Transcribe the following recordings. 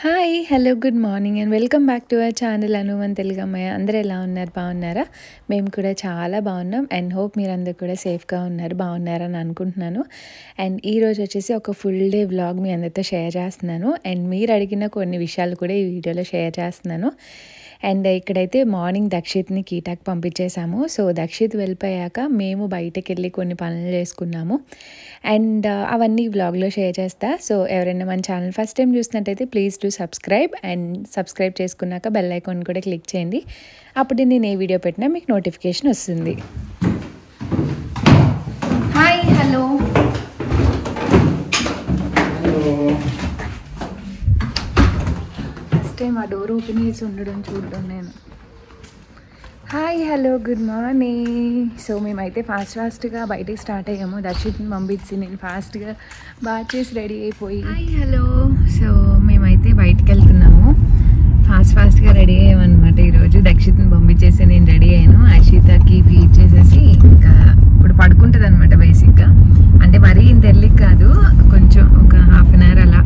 Hi hello good morning and welcome back to our channel అనువన్ తెలుగు అమ్మాయి. అందరూ ఎలా ఉన్నారు? బాగున్నారా? మేము కూడా చాలా బాగున్నాం అండ్ హోప్ మీరందరూ కూడా సేఫ్గా ఉన్నారు, బాగున్నారని అనుకుంటున్నాను. అండ్ ఈరోజు వచ్చేసి ఒక ఫుల్ డే వ్లాగ్ మీ అందరితో షేర్ చేస్తున్నాను అండ్ మీరు అడిగిన కొన్ని విషయాలు కూడా ఈ వీడియోలో షేర్ చేస్తున్నాను. అండ్ ఇక్కడైతే మార్నింగ్ దక్షిత్ని కీటాకి పంపించేసాము. సో దక్షిత్ వెళ్ళిపోయాక మేము బయటకు వెళ్ళి కొన్ని పనులు చేసుకున్నాము అండ్ అవన్నీ వ్లాగ్లో షేర్ చేస్తా. సో ఎవరైనా మన ఛానల్ ఫస్ట్ టైం చూసినట్టయితే please do subscribe and subscribe చేసుకున్నాక బెల్ ఐకాన్ కూడా క్లిక్ చేయండి. అప్పుడు నేను ఏ వీడియో పెట్టినా మీకు నోటిఫికేషన్ వస్తుంది. హాయ్ హలో టైం ఆ డోర్ ఓపెన్ చేసి ఉండడం చూడడం నేను. Hi hello good morning. So మేమైతే ఫాస్ట్గా బయటికి స్టార్ట్ అయ్యాము. దక్షిత్ని పంపించి నేను ఫాస్ట్గా బాగా చేసి రెడీ అయిపోయి హాయ్ హలో. సో మేమైతే బయటికి వెళ్తున్నాము, ఫాస్ట్గా రెడీ అయ్యామన్నమాట. ఈరోజు దక్షిత్ని పంపించేసి నేను రెడీ అయ్యాను. అషితకి ఫీడ్ చేసేసి ఇంకా ఇప్పుడు పడుకుంటుంది అనమాట. బేసిక్గా అంటే మరీ ఇంత ఎర్లీకి కాదు, కొంచెం ఒక హాఫ్ అన్ అవర్ అలా.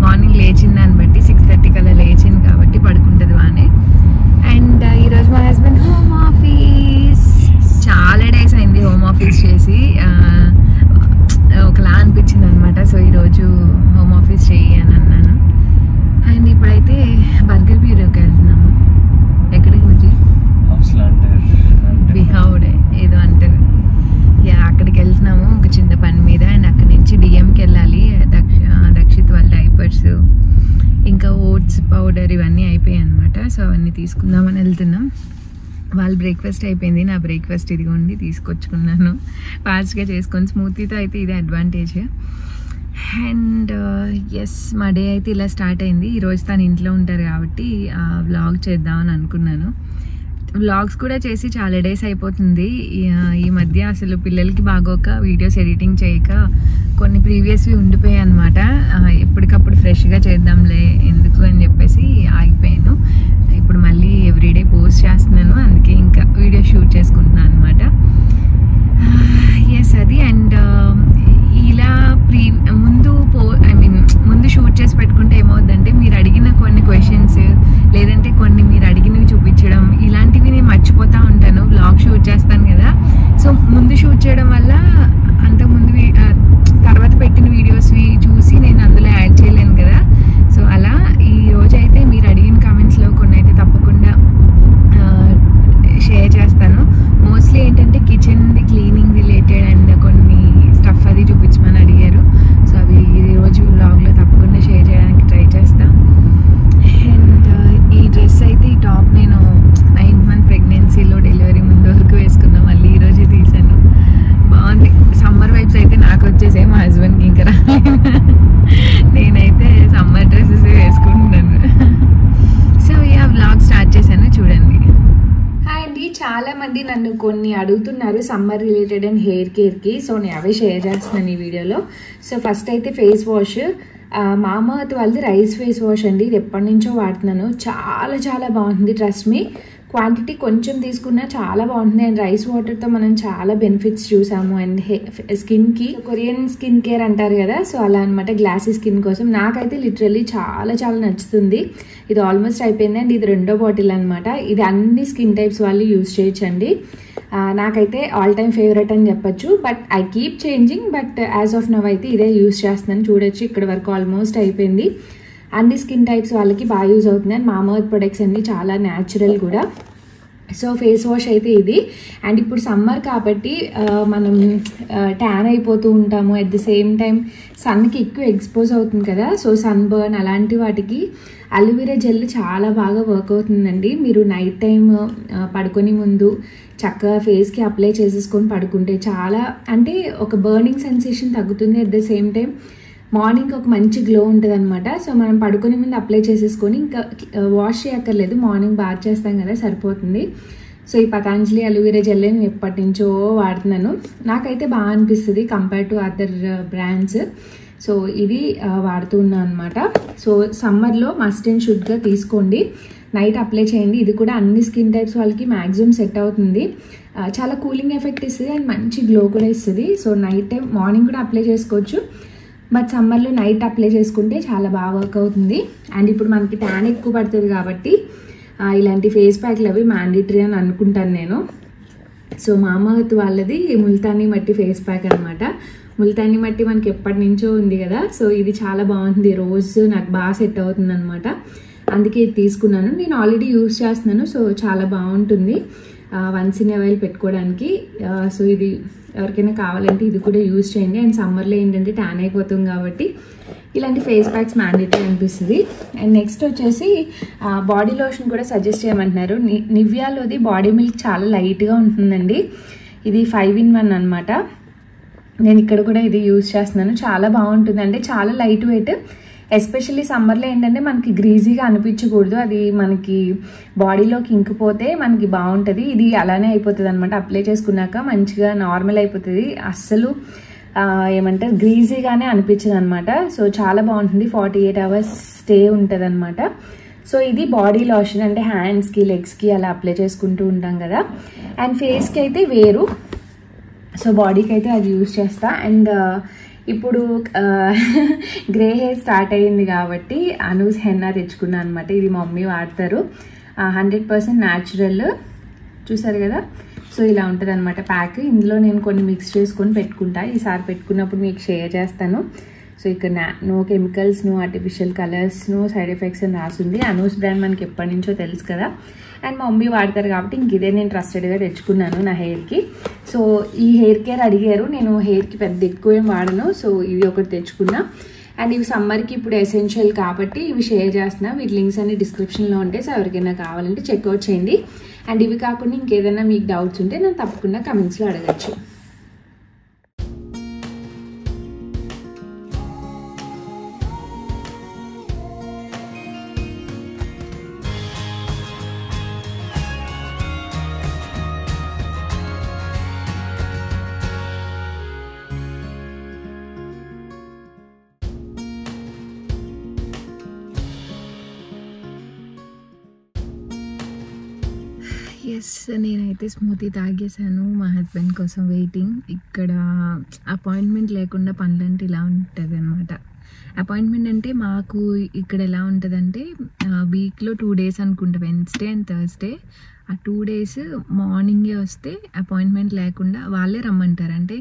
మార్నింగ్ లేచిన దాన్ని బట్టి 6:30 కల్లా లేచింది కాబట్టి పడుకుంటుంది బాగానే. అండ్ ఈరోజు మా హస్బెండ్ హోమ్ ఆఫీస్, చాలా డేస్ అయింది హోమ్ ఆఫీస్ చేసి, ఒకలా అనిపించింది అనమాట. సో ఈరోజు హోమ్ ఆఫీస్ చెయ్యి అని అన్నాను. అండ్ ఇప్పుడైతే బర్గర్ బ్యూరోకి వెళ్తున్నాము. ఎక్కడికి వచ్చి బిహౌడే ఏదో అంటారు, అక్కడికి వెళ్తున్నాము ఒక చిన్న పని మీద. అండ్ అక్కడి నుంచి డిఎంకి వెళ్ళాలి. దక్షిత్ వాళ్ళ డైపర్స్ ఇంకా ఓట్స్ పౌడర్ ఇవన్నీ అయిపోయాయి అనమాట. సో అవన్నీ తీసుకుందామని వెళ్తున్నాం. వాళ్ళ బ్రేక్ఫాస్ట్ అయిపోయింది, నా బ్రేక్ఫాస్ట్ ఇదిగోండి తీసుకొచ్చుకున్నాను. ఫాస్ట్గా చేసుకొని స్మూతీతో అయితే ఇదే అడ్వాంటేజ్. అండ్ ఎస్, మా డే అయితే ఇలా స్టార్ట్ అయింది. ఈరోజు తను ఇంట్లో ఉంటారు కాబట్టి వ్లాగ్ చేద్దామని అనుకున్నాను. వ్లాగ్స్ కూడా చేసి చాలా డేస్ అయిపోతుంది. ఈ మధ్య అసలు పిల్లలకి బాగోక వీడియోస్ ఎడిటింగ్ చేయక కొన్ని ప్రీవియస్వి ఉండిపోయాయి అనమాట. ఎప్పటికప్పుడు ఫ్రెష్గా చేద్దాంలే ఎందుకు అని చెప్పేసి ఆగిపోయాను. ఇప్పుడు మళ్ళీ ఎవ్రీడే పోస్ట్ చేస్తున్నాను, అందుకే ఇంకా వీడియో షూట్ చేసుకుంటున్నాను అనమాట. ఎస్ అది. అండ్ ఇలా ముందు షూట్ చేసి పెట్టుకుంటే ఏమవుతుందంటే మీరు అడిగిన కొన్ని క్వశ్చన్స్ లేదంటే కొన్ని మీరు అడిగినవి చూపించడం ఇలాంటివి నేను మర్చిపోతూ ఉంటాను. వ్లాగ్ షూట్ చేస్తాను కదా, సో ముందు షూట్ చేయడం వల్ల అంతకుముందు తర్వాత పెట్టిన వీడియోస్వి చూసి నేను అందులో యాడ్ చేయలేను కదా. సో అలా ఈ రోజైతే మీరు అడిగిన కామెంట్స్లో కొన్ని అయితే తప్పకుండా షేర్ చేస్తాను. మోస్ట్లీ ఏంటంటే కిచెన్ది క్లీనింగ్ రిలేటెడ్ అండ్ కొన్ని స్టఫ్ అది చూపించమని అడిగారు. సో అవి ఈరోజు వ్లాగ్లో తప్పకుండా షేర్ చేయడానికి ట్రై చేస్తాను. అండ్ ఈ డ్రెస్ అయితే ఈ టాప్ నేను 9th మంత్ ప్రెగ్నెన్సీలో డెలివరీ ముందు వరకు వేసుకున్నాను, మళ్ళీ ఈరోజు తీసాను. బాగుంది. సమ్మర్ వైబ్స్ అయితే నాకు వచ్చేసే, మా హస్బెండ్కి ఇంకా రాలేదు. నేనైతే సమ్మర్ డ్రెస్సెస్ వేసుకుంటున్నాను. సో వ్లాగ్ స్టార్ట్ చేశాను, చూడండి. హాయ్ అండి, చాలా మంది నన్ను కొన్ని అడుగుతున్నారు సమ్మర్ రిలేటెడ్ అండ్ హెయిర్ కేర్కి. సో నేను అవే షేర్ చేస్తున్నాను ఈ వీడియోలో. సో ఫస్ట్ అయితే ఫేస్ వాష్, మామా ఎర్త్ వాళ్ళది రైస్ ఫేస్ వాష్ అండి. ఇది ఎప్పటి నుంచో వాడుతున్నాను, చాలా చాలా బాగుంటుంది. ట్రస్ట్ మీ, క్వాంటిటీ కొంచెం తీసుకున్నా చాలా బాగుంటుంది. అండ్ రైస్ వాటర్తో మనం చాలా బెనిఫిట్స్ చూసాము. అండ్ స్కిన్కి కొరియన్ స్కిన్ కేర్ అంటారు కదా, సో అలా అనమాట. గ్లాసీ స్కిన్ కోసం నాకైతే లిటరల్లీ చాలా చాలా నచ్చుతుంది. ఇది ఆల్మోస్ట్ అయిపోయింది అండ్ ఇది 2వ బాటిల్ అనమాట. ఇది అన్ని స్కిన్ టైప్స్ వాళ్ళు యూజ్ చేయొచ్చండి. నాకైతే ఆల్ టైమ్ ఫేవరెట్ అని చెప్పొచ్చు. But I keep changing, but as of now అయితే ఇదే యూజ్ చేస్తున్నాను. చూడొచ్చు ఇక్కడ వరకు ఆల్మోస్ట్ అయిపోయింది. అన్ని స్కిన్ టైప్స్ వాళ్ళకి బాగా యూజ్ అవుతుంది. అండ్ మామా ఎర్త్ ప్రొడక్ట్స్ అన్ని చాలా న్యాచురల్ కూడా. సో ఫేస్ వాష్ అయితే ఇది. అండ్ ఇప్పుడు సమ్మర్ కాబట్టి మనం ట్యాన్ అయిపోతూ ఉంటాము. అట్ ది సేమ్ టైం సన్కి ఎక్కువ ఎక్స్పోజ్ అవుతుంది కదా, సో సన్ బర్న్ అలాంటి వాటికి అలోవెరా జెల్ చాలా బాగా వర్క్ అవుతుందండి. మీరు నైట్ టైం పడుకొని ముందు చక్కగా ఫేస్కి అప్లై చేసేసుకొని పడుకుంటే చాలా అంటే ఒక బర్నింగ్ సెన్సేషన్ తగ్గుతుంది. At the same time morning ఒక మంచి గ్లో ఉంటుంది అనమాట. సో మనం పడుకునే ముందు అప్లై చేసేసుకొని ఇంకా వాష్ చేయక్కర్లేదు, మార్నింగ్ బాత్ చేస్తాం కదా సరిపోతుంది. సో ఈ పతాంజలి అలోవెరా జెల్ నేను ఎప్పటి నుంచో వాడుతున్నాను. నాకైతే బాగా అనిపిస్తుంది compare to other brands. So ఇది వాడుతూ ఉన్నాను అనమాట. సో సమ్మర్లో మస్ట్ అండ్ షుడ్గా తీసుకోండి, నైట్ అప్లై చేయండి. ఇది కూడా అన్ని స్కిన్ టైప్స్ వాళ్ళకి మ్యాక్సిమం సెట్ అవుతుంది. చాలా కూలింగ్ ఎఫెక్ట్ ఇస్తుంది అండ్ మంచి గ్లో కూడా ఇస్తుంది. సో నైట్ టైం మార్నింగ్ కూడా అప్లై చేసుకోవచ్చు. బట్ సమ్మర్లో నైట్ అప్లై చేసుకుంటే చాలా బాగా వర్క్ అవుతుంది. అండ్ ఇప్పుడు మనకి ట్యాన్ ఎక్కువ పడుతుంది కాబట్టి ఇలాంటి ఫేస్ ప్యాక్లు అవి మ్యాండేటరీ అని అనుకుంటాను నేను. సో మామాఅర్త్ వాళ్ళది ముల్తానీ మట్టి ఫేస్ ప్యాక్ అనమాట. ముల్తానీ మట్టి మనకి ఎప్పటి నుంచో ఉంది కదా, సో ఇది చాలా బాగుంది. రోజు నాకు బాగా సెట్ అవుతుంది అనమాట, అందుకే ఇది తీసుకున్నాను. నేను ఆల్రెడీ యూజ్ చేస్తున్నాను, సో చాలా బాగుంటుంది వన్స్ ఇన్ ఎ వైల్ పెట్టుకోవడానికి. సో ఇది ఎవరికైనా కావాలంటే ఇది కూడా యూజ్ చేయండి. అండ్ సమ్మర్లో ఏంటంటే ట్యాన్ అయిపోతుంది కాబట్టి ఇలాంటి ఫేస్ ప్యాక్స్ మ్యాండేటరీ అనిపిస్తుంది. అండ్ నెక్స్ట్ వచ్చేసి బాడీ లోషన్ కూడా సజెస్ట్ చేయమంటున్నారు. నివియాలోది బాడీ మిల్క్ చాలా లైట్గా ఉంటుందండి. ఇది 5-in-1 అనమాట. నేను ఇక్కడ కూడా ఇది యూజ్ చేస్తున్నాను, చాలా బాగుంటుంది. అంటే చాలా లైట్ వెయిట్. ఎస్పెషల్లీ సమ్మర్లో ఏంటంటే మనకి గ్రీజీగా అనిపించకూడదు, అది మనకి బాడీలోకి ఇంకిపోతే మనకి బాగుంటుంది. ఇది అలానే అయిపోతుంది అనమాట. అప్లై చేసుకున్నాక మంచిగా నార్మల్ అయిపోతుంది, అస్సలు ఏమంటారు గ్రీజీగానే అనిపించదు అనమాట. సో చాలా బాగుంటుంది. 48 hours స్టే ఉంటుంది అనమాట. సో ఇది బాడీ లోషన్, అంటే హ్యాండ్స్కి లెగ్స్కి అలా అప్లై చేసుకుంటూ ఉంటాం కదా. అండ్ ఫేస్కి అయితే వేరు, సో బాడీకి అయితే అది యూజ్ చేస్తా. అండ్ ఇప్పుడు గ్రే హెయిర్ స్టార్ట్ అయ్యింది కాబట్టి అనూస్ హెన్నా తెచ్చుకున్నాను అనమాట. ఇది మా మమ్మీ వాడతారు, 100% న్యాచురల్. చూసారు కదా, సో ఇలా ఉంటుంది అనమాట ప్యాక్. ఇందులో నేను కొన్ని మిక్స్ చేసుకొని పెట్టుకుంటా, ఈసారి పెట్టుకున్నప్పుడు మీకు షేర్ చేస్తాను. సో ఇక్కడ no chemicals, no artificial colours, no side effects అని రాసింది. అనూస్ బ్రాండ్ మనకి ఎప్పటి నుంచో తెలుసు కదా, అండ్ మా మమ్మీ వాడతారు కాబట్టి ఇంక ఇదే నేను ట్రస్టెడ్గా తెచ్చుకున్నాను నా హెయిర్కి. సో ఈ హెయిర్ కేర్ అడిగారు, నేను హెయిర్కి పెద్ద ఎక్కువ ఏం వాడను, సో ఇది ఒకటి తెచ్చుకున్నా. అండ్ ఇవి సమ్మర్కి ఇప్పుడు ఎసెన్షియల్ కాబట్టి ఇవి షేర్ చేస్తున్నా. వీటి లింక్స్ అన్ని డిస్క్రిప్షన్లో ఉంటాయి, సో ఎవరికైనా కావాలంటే చెక్అవుట్ చేయండి. అండ్ ఇవి కాకుండా ఇంకేదైనా మీకు డౌట్స్ ఉంటే నేను తప్పకుండా కమెంట్స్లో అడగచ్చు. ఎస్, నేనైతే స్మూతీ తాగేసాను. మా హస్బెండ్ కోసం వెయిటింగ్. ఇక్కడ అపాయింట్మెంట్ లేకుండా పనులంటే ఇలా ఉంటుంది అనమాట. అపాయింట్మెంట్ అంటే మాకు ఇక్కడ ఎలా ఉంటుందంటే వీక్లో 2 days అనుకుంటా, వెన్స్డే అండ్ థర్స్డే. ఆ 2 days మార్నింగే వస్తే అపాయింట్మెంట్ లేకుండా వాళ్ళే రమ్మంటారు. అంటే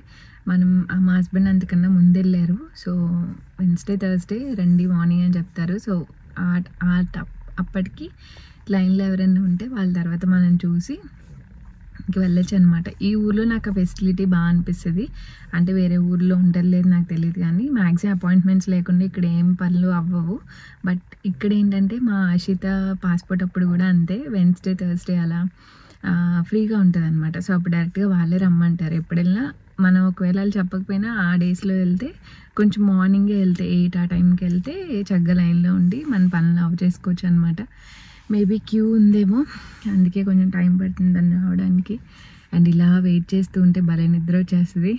మనం మా హస్బెండ్ అంతకన్నా ముందు వెళ్ళారు, సో వెన్స్డే థర్స్డే రండి మార్నింగ్ అని చెప్తారు. సో అప్పటికి లైన్లో ఎవరైనా ఉంటే వాళ్ళ తర్వాత మనం చూసి ఇంక వెళ్ళచ్చు అనమాట. ఈ ఊర్లో నాకు ఆ ఫెసిలిటీ బాగా అనిపిస్తుంది. అంటే వేరే ఊర్లో ఉండలేదు నాకు తెలియదు, కానీ మ్యాక్సిమం అపాయింట్మెంట్స్ లేకుండా ఇక్కడ ఏం పనులు అవ్వవు. బట్ ఇక్కడ ఏంటంటే మా అషిత పాస్పోర్ట్ అప్పుడు కూడా అంతే, వెన్స్డే థర్స్డే అలా ఫ్రీగా ఉంటుంది అనమాట. సో అప్పుడు డైరెక్ట్గా వాళ్ళే రమ్మంటారు. ఎప్పుడు వెళ్ళినా మనం ఒకవేళ వాళ్ళు చెప్పకపోయినా ఆ డేస్లో వెళ్తే కొంచెం మార్నింగే వెళ్తే 8 ఆ టైంకి వెళ్తే చక్కగా లైన్లో ఉండి మన పనులు అవ్ చేసుకోవచ్చు అనమాట. మేబీ క్యూ ఉందేమో, అందుకే కొంచెం టైం పడుతుంది దాన్ని రావడానికి. అండ్ ఇలా వెయిట్ చేస్తూ ఉంటే భలే నిద్ర వచ్చేస్తుంది.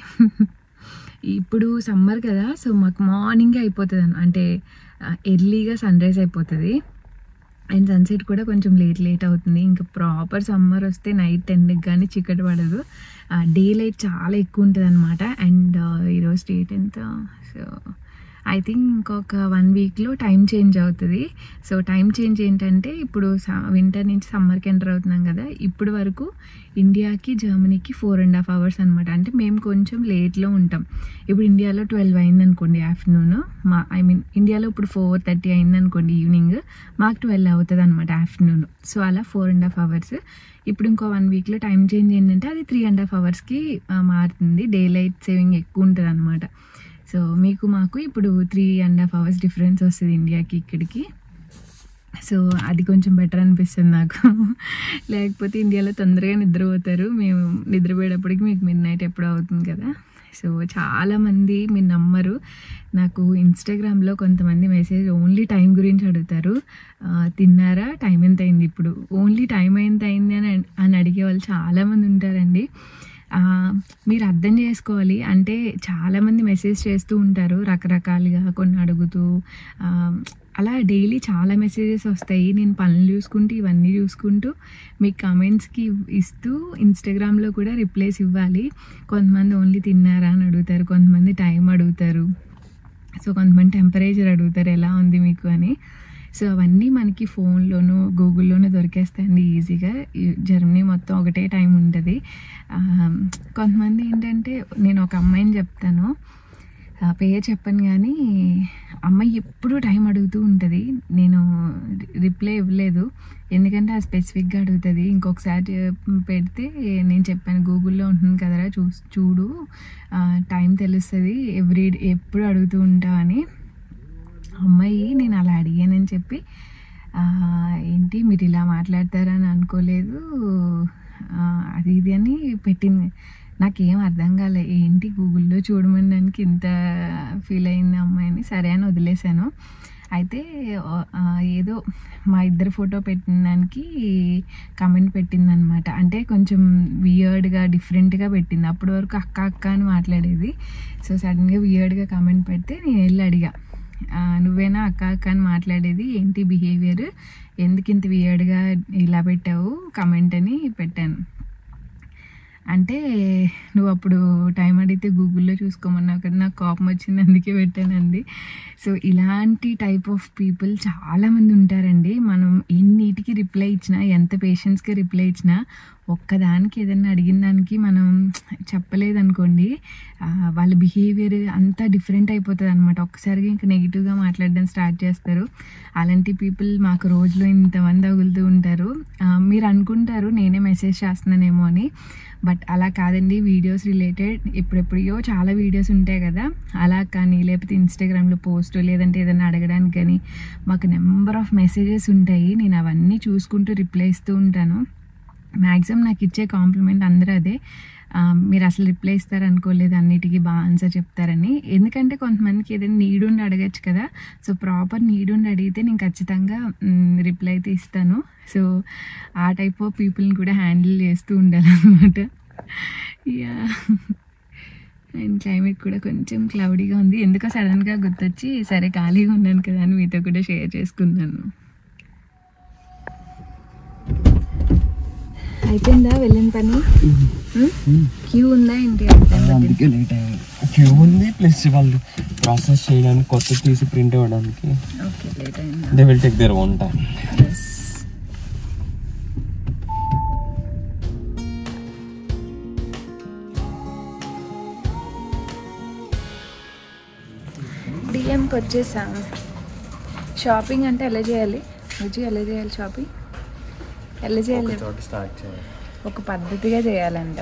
ఇప్పుడు సమ్మర్ కదా, సో మాకు మార్నింగే అయిపోతుంది, అంటే ఎర్లీగా సన్ రైజ్ అయిపోతుంది. అండ్ సన్సెట్ కూడా కొంచెం లేట్ అవుతుంది. ఇంకా ప్రాపర్ సమ్మర్ వస్తే నైట్ 10కి కానీ చీకటి పడదు, డే లైట్ చాలా ఎక్కువ ఉంటుంది అనమాట. అండ్ ఈరోజు డేట్ ఎంత, సో ఐ థింక్ ఇంకొక 1 weekలో టైం చేంజ్ అవుతుంది. సో టైం చేంజ్ ఏంటంటే ఇప్పుడు వింటర్ నుంచి సమ్మర్కి ఎంటర్ అవుతున్నాం కదా, ఇప్పుడు వరకు ఇండియాకి జర్మనీకి 4.5 hours అనమాట. అంటే మేము కొంచెం లేట్లో ఉంటాం. ఇప్పుడు ఇండియాలో 12 అయింది అనుకోండి ఆఫ్టర్నూన్, ఇండియాలో ఇప్పుడు 4:30 అయింది అనుకోండి ఈవినింగ్, మాకు 12 అవుతుంది అనమాట ఆఫ్టర్నూన్. సో అలా 4.5 hours. ఇప్పుడు ఇంకో 1 weekలో టైం చేంజ్ ఏంటంటే అది 3.5 hours మారుతుంది. డే లైట్ సేవింగ్ ఎక్కువ ఉంటుంది అనమాట. సో మీకు మాకు ఇప్పుడు 3.5 hours డిఫరెన్స్ వస్తుంది ఇండియాకి ఇక్కడికి. సో అది కొంచెం బెటర్ అనిపిస్తుంది నాకు. లేకపోతే ఇండియాలో తొందరగా నిద్రపోతారు, మేము నిద్రపోయేటప్పటికి మీకు మిడ్నైట్ ఎప్పుడో అవుతుంది కదా. సో చాలామంది మీరు నమ్మరు, నాకు ఇన్స్టాగ్రామ్లో కొంతమంది మెసేజ్ ఓన్లీ టైం గురించి అడుగుతారు. తిన్నారా, టైం ఎంత అయింది, ఇప్పుడు ఓన్లీ టైం ఎంత అయింది అని అడిగే వాళ్ళు చాలామంది ఉంటారండి. మీరు అర్థం చేసుకోవాలి. అంటే చాలామంది మెసేజ్ చేస్తూ ఉంటారు రకరకాలుగా, కొన్ని అడుగుతూ అలా డైలీ చాలా మెసేజెస్ వస్తాయి. నేను పనులు చూసుకుంటూ ఇవన్నీ చూసుకుంటూ మీకు కమెంట్స్కి ఇస్తూ ఇన్స్టాగ్రామ్లో కూడా రిప్లైస్ ఇవ్వాలి. కొంతమంది ఓన్లీ తిన్నారా అని అడుగుతారు, కొంతమంది టైం అడుగుతారు. సో కొంతమంది టెంపరేచర్ అడుగుతారు ఎలా ఉంది మీకు అని. సో అవన్నీ మనకి ఫోన్లోనూ గూగుల్లోనూ దొరికేస్తాయండి ఈజీగా. జర్మనీ మొత్తం ఒకటే టైం ఉంటుంది. కొంతమంది ఏంటంటే, నేను ఒక అమ్మాయిని చెప్తాను, పేరు చెప్పను కానీ, అమ్మాయి ఎప్పుడూ టైం అడుగుతూ ఉంటుంది. నేను రిప్లై ఇవ్వలేదు, ఎందుకంటే అది స్పెసిఫిక్గా అడుగుతుంది. ఇంకొకసారి పెడితే నేను చెప్పాను గూగుల్లో ఉంటుంది కదరా చూడు, టైం తెలుస్తుంది, ఎప్పుడు అడుగుతూ ఉంటావు అని. అమ్మాయి నేను అలా అడిగానని చెప్పి, ఏంటి మీరు ఇలా మాట్లాడతారని అనుకోలేదు, అది ఇది అని పెట్టింది. నాకేం అర్థం కాలే, ఏంటి గూగుల్లో చూడమనడానికి ఇంత ఫీల్ అయింది అమ్మాయిని. సరే అని వదిలేశాను. అయితే ఏదో మా ఇద్దరు ఫోటో పెట్టిన దానికి కమెంట్ పెట్టిందనమాట. అంటే కొంచెం వియర్డ్గా డిఫరెంట్గా పెట్టింది. అప్పటి వరకు అక్క అక్క అని మాట్లాడేది. సో సడన్గా వియర్డ్గా కమెంట్ పెడితే నేను వెళ్ళి అడిగా, నువ్వేనా అక్క అక్క అని మాట్లాడేది, ఏంటి బిహేవియర్, ఎందుకు ఇంత వియర్డ్గా ఇలా పెట్టావు కమెంట్ అని పెట్టాను. అంటే నువ్వు అప్పుడు టైం అడిగితే గూగుల్లో చూసుకోమన్నావు కదా, నాకు కోపం వచ్చింది అందుకే పెట్టానండి. సో ఇలాంటి టైప్ ఆఫ్ పీపుల్ చాలామంది ఉంటారండి. మనం ఎన్నిటికి రిప్లై ఇచ్చినా, ఎంత పేషెన్స్గా రిప్లై ఇచ్చినా, ఒక్కదానికి ఏదైనా అడిగిన దానికి మనం చెప్పలేదనుకోండి, వాళ్ళ బిహేవియర్ అంతా డిఫరెంట్ అయిపోతుంది అనమాట. ఒక్కసారిగా ఇంకా నెగిటివ్గా మాట్లాడడం స్టార్ట్ చేస్తారు. అలాంటి పీపుల్ మాకు రోజులో ఇంతమంది తగులుతూ ఉంటారు. మీరు అనుకుంటారు నేనే మెసేజ్ చేస్తున్నానేమో అని, బట్ అలా కాదండి. వీడియోస్ రిలేటెడ్ ఎప్పుడెప్పుడో చాలా వీడియోస్ ఉంటాయి కదా, అలా కానీ, లేకపోతే ఇన్స్టాగ్రామ్లో పోస్ట్, లేదంటే ఏదైనా అడగడానికి కానీ మాకు నెంబర్ ఆఫ్ మెసేజెస్ ఉంటాయి. నేను అవన్నీ చూసుకుంటూ రిప్లై ఇస్తూ ఉంటాను. మ్యాక్సిమం నాకు ఇచ్చే కాంప్లిమెంట్ అందరూ అదే, మీరు అసలు రిప్లై ఇస్తారు అనుకోలేదు, అన్నిటికీ బాగా ఆన్సర్ చెప్తారని. ఎందుకంటే కొంతమందికి ఏదైనా నీడ్ ఉండి అడగచ్చు కదా. సో ప్రాపర్ నీడ్ ఉండి అడిగితే నేను ఖచ్చితంగా రిప్లై అయితే ఇస్తాను. సో ఆ టైప్ ఆఫ్ పీపుల్ని కూడా హ్యాండిల్ చేస్తూ ఉండాలన్నమాట. యా, అండ్ క్లైమేట్ కూడా కొంచెం క్లౌడీగా ఉంది. ఎందుకో సడన్గా గుర్తొచ్చి సరే ఖాళీగా ఉన్నాను కదా అని మీతో కూడా షేర్ చేసుకున్నాను. అయిపోయిందా వెళ్ళిన పని? క్యూ ఉందా ఏంటి? అందుకే లేట్ అయింది. క్యూ ఉంది, ప్లస్ వాళ్ళు ప్రాసెస్ చేయడానికి, కొత్త తీసి ప్రింట్ ఇవ్వడానికి. ఓకే, లేట్ అయిందా? They will take their own time. డిఎంకి వచ్చేసాం. షాపింగ్ అంటే ఎలా చేయాలి విజయ్? ఎలా చేయాలి షాపింగ్? ఎలా చేయాలి? ఒక పద్ధతిగా చేయాలంట.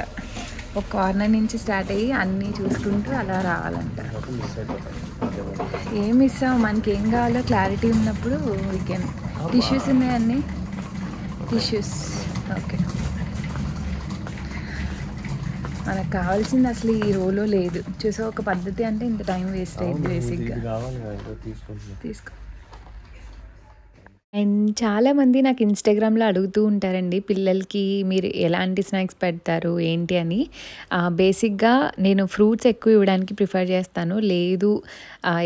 ఒక కార్నర్ నుంచి స్టార్ట్ అయ్యి అన్నీ చూసుకుంటూ అలా రావాలంట. ఏం మిస్ అవ్వం, మనకి ఏం కావాలో క్లారిటీ ఉన్నప్పుడు వీ కెన్. టిష్యూస్ ఉన్నాయన్నీ, టిష్యూస్. ఓకే, మనకు కావాల్సింది అసలు ఈ రోలో లేదు. చూసా, ఒక పద్ధతి అంటే ఇంత టైం వేస్ట్ అయింది బేసిక్గా. తీసుకో. అండ్ చాలామంది నాకు ఇన్స్టాగ్రామ్లో అడుగుతూ ఉంటారండి, పిల్లలకి మీరు ఎలాంటి స్నాక్స్ పెడతారు ఏంటి అని. బేసిక్గా నేను ఫ్రూట్స్ ఎక్కువ ఇవ్వడానికి ప్రిఫర్ చేస్తాను. లేదు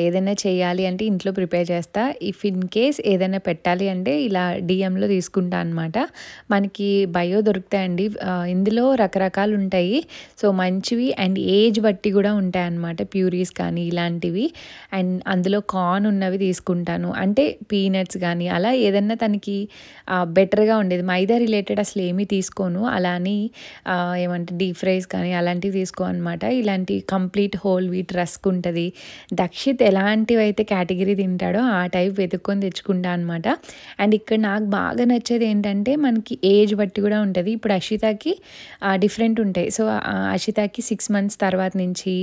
ఏదైనా చేయాలి అంటే ఇంట్లో ప్రిపేర్ చేస్తా. ఇఫ్ ఇన్ కేస్ ఏదైనా పెట్టాలి అంటే ఇలా డిఎంలో తీసుకుంటా అనమాట. మనకి బయో దొరుకుతాయండి, ఇందులో రకరకాలు ఉంటాయి. సో మంచివి అండ్ ఏజ్ బట్టి కూడా ఉంటాయి అన్నమాట, ప్యూరీస్ కానీ ఇలాంటివి. అండ్ అందులో కార్న్ ఉన్నవి తీసుకుంటాను, అంటే పీనట్స్ కానీ అలా ఏదన్నా తనకి బెటర్గా ఉండేది. మైదా రిలేటెడ్ అసలు ఏమీ తీసుకోను. అలా అని ఏమంటే డీప్ ఫ్రైస్ కానీ అలాంటివి తీసుకో అనమాట. ఇలాంటి కంప్లీట్ హోల్ వీట్ రస్క్ ఉంటుంది. దక్షిత్ ఎలాంటివి అయితే కేటగిరీ తింటాడో ఆ టైప్ వెతుక్కొని తెచ్చుకుంటా అనమాట. అండ్ ఇక్కడ నాకు బాగా నచ్చేది ఏంటంటే మనకి ఏజ్ బట్టి కూడా ఉంటుంది. ఇప్పుడు అషితాకి డిఫరెంట్ ఉంటాయి. సో అషితాకి 6 months తర్వాత నుంచి,